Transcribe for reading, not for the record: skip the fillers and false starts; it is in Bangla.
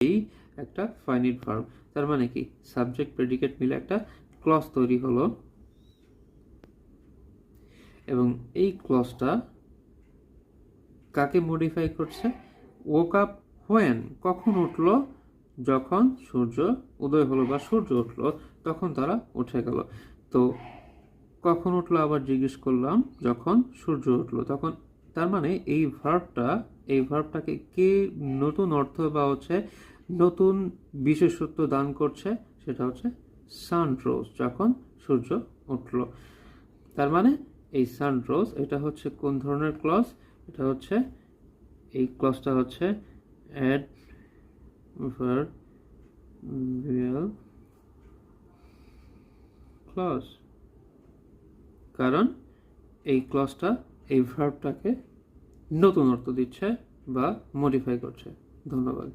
এই একটা ফাইনাইট ভার্ব। তার মানে কি সাবজেক্ট প্রেডিকেট মিলে একটা ক্লজ তৈরি হলো, এবং এই ক্লজটা কাকে মডিফাই করছে? woke up when, কখন উঠলো? যখন সূর্য উদয় হলো বা সূর্য উঠলো, তখন তারা উঠে গেল। তো কখন উঠলো আবার জিজ্ঞেস করলাম, যখন সূর্য উঠলো তখন। তার মানে এই ভার্বটাকে কে নতুন অর্থ বা নতুন বিশেষত্ব দান করছে? সেটা হচ্ছে সানরোজ, যখন সূর্য উঠলো। তার মানে এই সানরোজ, এটা হচ্ছে কোন ধরনের ক্লজ? এটা হচ্ছে, এই ক্লজটা হচ্ছে অ্যাডভার্বিয়াল ক্লজ, কারণ এই ক্লজটা এই ভার্বটাকে নতুন অর্থ দিচ্ছে বা মডিফাই করছে। ধন্যবাদ।